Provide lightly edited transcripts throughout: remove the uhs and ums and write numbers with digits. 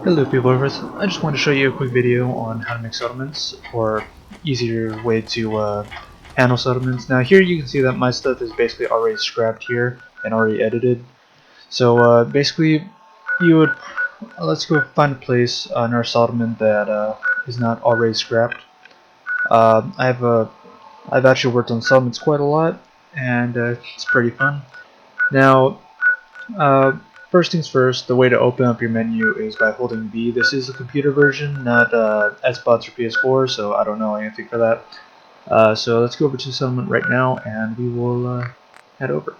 Hello people, I just wanted to show you a quick video on how to make settlements, or easier way to handle settlements. Now here you can see that my stuff is basically already scrapped here and already edited. So basically you would, let's go find a place in our settlement that is not already scrapped. I've actually worked on settlements quite a lot, and it's pretty fun. Now uh, first things first, the way to open up your menu is by holding B. This is a computer version, not Xbox or PS4, so I don't know anything for that. So let's go over to settlement right now, and we will head over.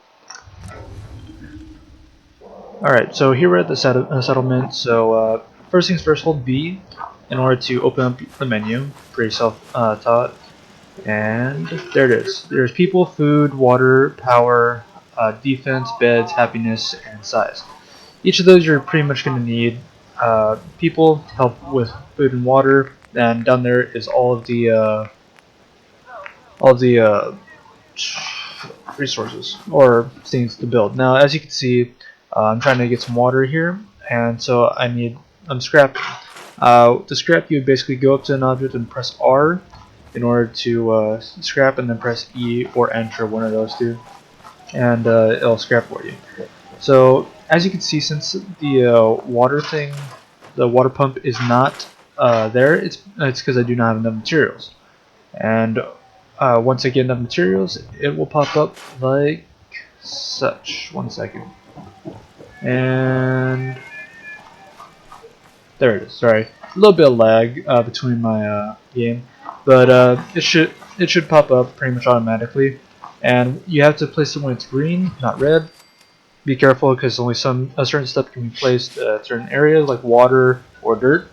Alright, so here we're at the settlement. So first things first, hold B in order to open up the menu. Pretty self-taught. And there it is. There's people, food, water, power, defense, beds, happiness, and size. Each of those you're pretty much going to need. People help with food and water, and down there is all of the resources or things to build. Now, as you can see, I'm trying to get some water here, and so I'm scrapping. To scrap, you would basically go up to an object and press R in order to scrap, and then press E or Enter, one of those two, and it'll scrap for you. So as you can see, since the the water pump is not there, it's because I do not have enough materials. And once I get enough materials, it will pop up like such. One second, and there it is. Sorry, a little bit of lag between my game, but it should pop up pretty much automatically. And you have to place it when it's green, not red. Be careful because only a certain stuff can be placed at certain areas like water or dirt.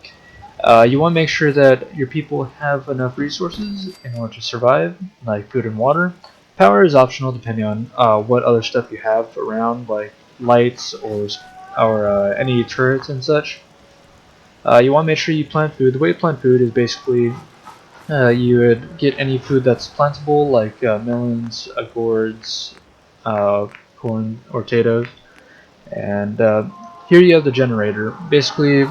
You want to make sure that your people have enough resources in order to survive, like food and water. Power is optional depending on what other stuff you have around, like lights or any turrets and such. You want to make sure you plant food. The way to plant food is basically you would get any food that's plantable, like melons, gourds, corn, or potatoes. And here you have the generator. Basically, you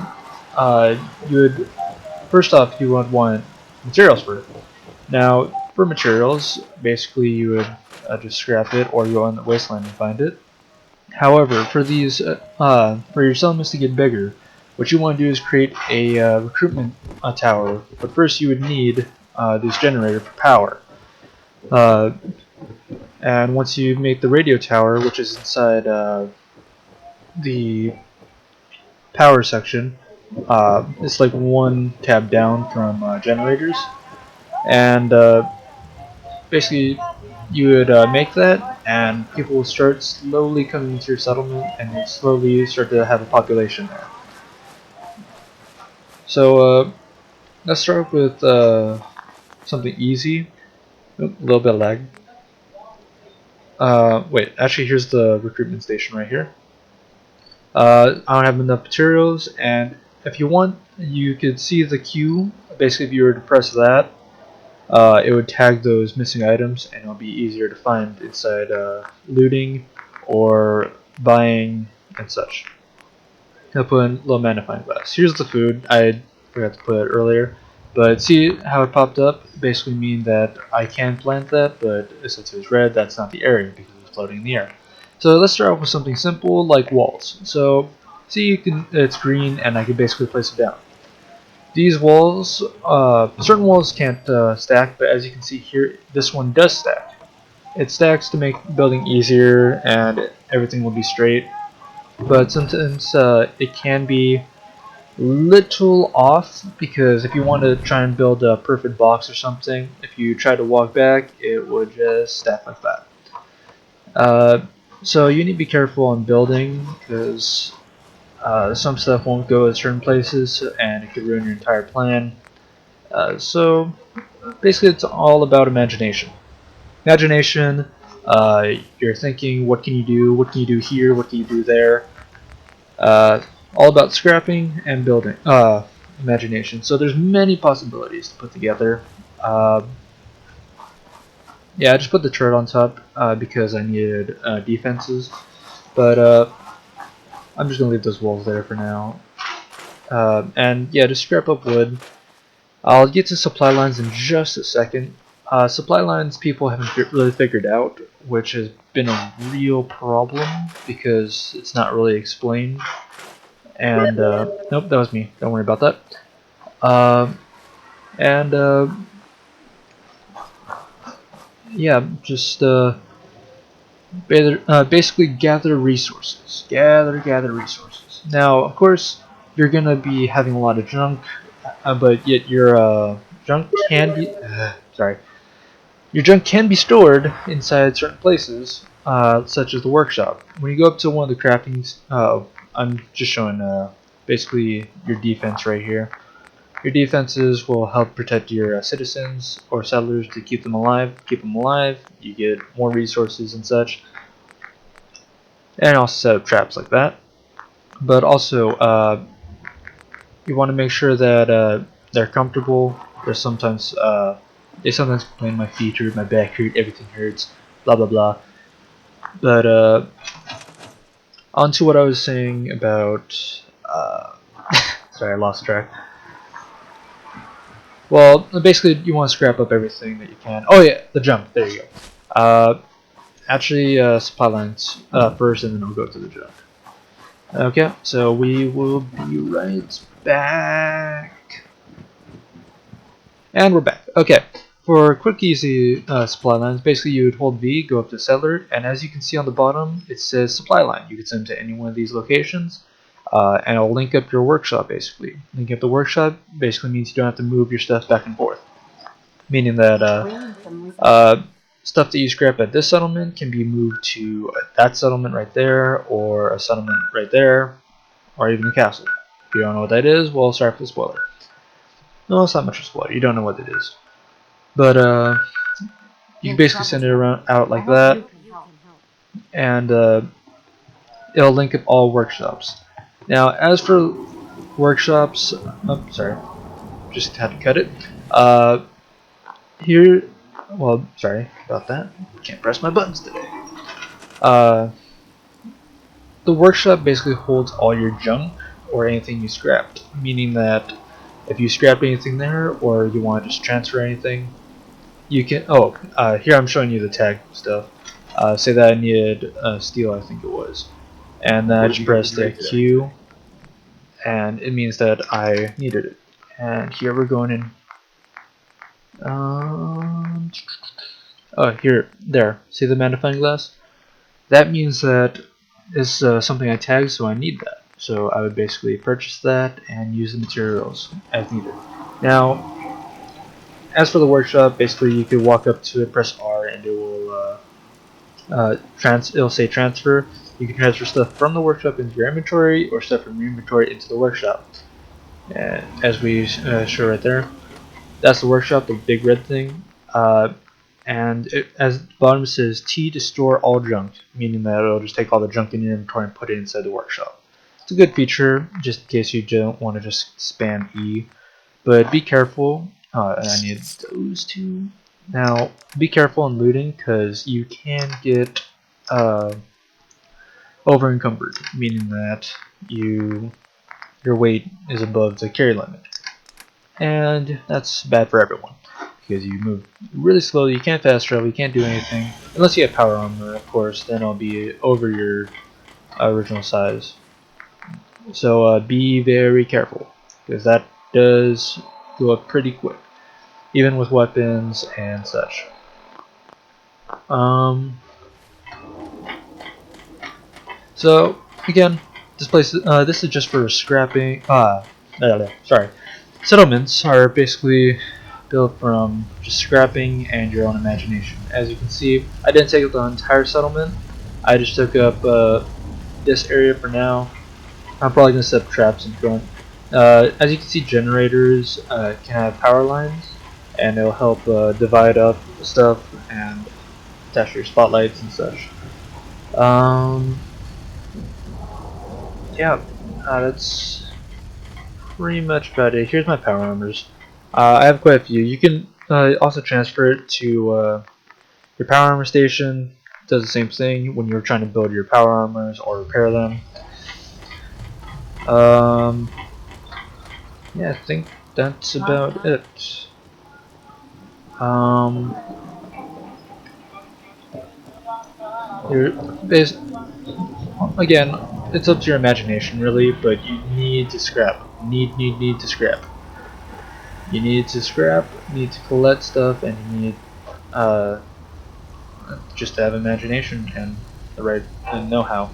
would first off you would want materials for it. Now, for materials, basically you would just scrap it or go on the wasteland and find it. However, for your settlements to get bigger, what you want to do is create a recruitment tower. But first, you would need this generator for power. Uh, and once you make the radio tower, which is inside the power section, it's like one tab down from generators, and basically you would make that, and people will start slowly coming into your settlement, and you slowly start to have a population there. So let's start with something easy. Oop, a little bit of lag. Wait, actually, here's the recruitment station right here. I don't have enough materials, and if you want, you could see the queue. Basically, if you were to press that, it would tag those missing items, and it'll be easier to find inside looting or buying and such. I'll put in a little magnifying glass. Here's the food. I forgot to put it earlier, but see how it popped up? Basically mean that I can plant that, but since it was red, that's not the area because it's floating in the air. So let's start off with something simple like walls. So see, it's green, and I can basically place it down. These walls, certain walls can't stack, but as you can see here, this one does stack. It stacks to make building easier and everything will be straight, but sometimes it can be little off, because if you want to try and build a perfect box or something, if you try to walk back, it would just stack like that. So you need to be careful on building, because some stuff won't go at certain places and it could ruin your entire plan. So basically it's all about imagination. Imagination, you're thinking, what can you do? What can you do here? What can you do there? All about scrapping and building. Imagination. So there's many possibilities to put together. Yeah, I just put the turret on top because I needed defenses. But I'm just going to leave those walls there for now. And yeah, to scrap up wood. I'll get to supply lines in just a second. Supply lines people haven't really figured out, which has been a real problem because it's not really explained. And nope, that was me. Don't worry about that. And yeah, just basically gather resources. Gather resources. Now, of course, you're gonna be having a lot of junk, but yet your junk can be. Sorry. Your junk can be stored inside certain places, such as the workshop. When you go up to one of the crafting, I'm just showing basically your defense right here. Your defenses will help protect your citizens or settlers to keep them alive. Keep them alive, you get more resources and such, and also set up traps like that. But also, you want to make sure that they're comfortable. There's sometimes they sometimes complain my feet hurt, my back hurt, everything hurts, blah blah blah. But on to what I was saying about. Sorry, I lost track. Well, basically, you want to scrap up everything that you can. Oh yeah, the junk. There you go. Actually, supply lines first, and then I'll go to the junk. Okay, so we will be right back. And we're back. Okay, for quick, easy supply lines, basically you would hold V, go up to settler, and as you can see on the bottom, it says supply line. You can send to any one of these locations, and it'll link up your workshop, basically. Linking up the workshop basically means you don't have to move your stuff back and forth. Meaning that stuff that you scrap at this settlement can be moved to that settlement right there, or a settlement right there, or even a castle. If you don't know what that is, well, sorry for the spoiler. No, it's not much of a spoiler. You don't know what it is. But you can basically send it around out like that, and it'll link up all workshops. Now, as for workshops, oh, sorry, just had to cut it. Here, well, sorry about that. Can't press my buttons today. The workshop basically holds all your junk or anything you scrapped, meaning that if you scrap anything there or you want to just transfer anything, you can. Oh, here I'm showing you the tag stuff. Say that I needed steel, I think it was, and then I just pressed Q, and it means that I needed it. And here we're going in. Oh, here, there. See the magnifying glass? That means that it's something I tagged, so I need that. So I would basically purchase that and use the materials as needed. Now, as for the workshop, basically you could walk up to it, press R, and it will it'll say transfer. You can transfer stuff from the workshop into your inventory, or stuff from your inventory into the workshop. And as we show right there, that's the workshop, the big red thing. And as the bottom it says T to store all junk, meaning that it'll just take all the junk in your inventory and put it inside the workshop. It's a good feature, just in case you don't want to just spam E. But be careful. I need those two. Now, be careful on looting, because you can get over encumbered, meaning that your weight is above the carry limit. And that's bad for everyone, because you move really slowly, you can't fast travel, you can't do anything. Unless you have power armor, of course, then it'll be over your original size. So be very careful, because that does go up pretty quick, even with weapons and such. So again, this place, this is just for scrapping. Sorry, settlements are basically built from just scrapping and your own imagination. As you can see, I didn't take up the entire settlement. I just took up this area for now. I'm probably gonna set up traps in front. As you can see, generators can have power lines, and it'll help divide up stuff and attach your spotlights and such. Yeah, that's pretty much about it. Here's my power armors. I have quite a few. You can also transfer it to your power armor station. It does the same thing when you're trying to build your power armors or repair them. yeah, I think that's about it. You're bas again, it's up to your imagination really, but you need to scrap. Need to scrap. You need to scrap, need to collect stuff, and you need uh, just to have imagination and the right know-how.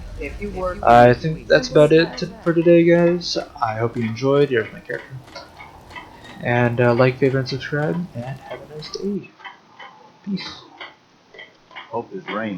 I think that's about it for today, guys. I hope you enjoyed. Here's my character. And like, favorite, and subscribe, and have a nice day. Peace. Hope it's rain.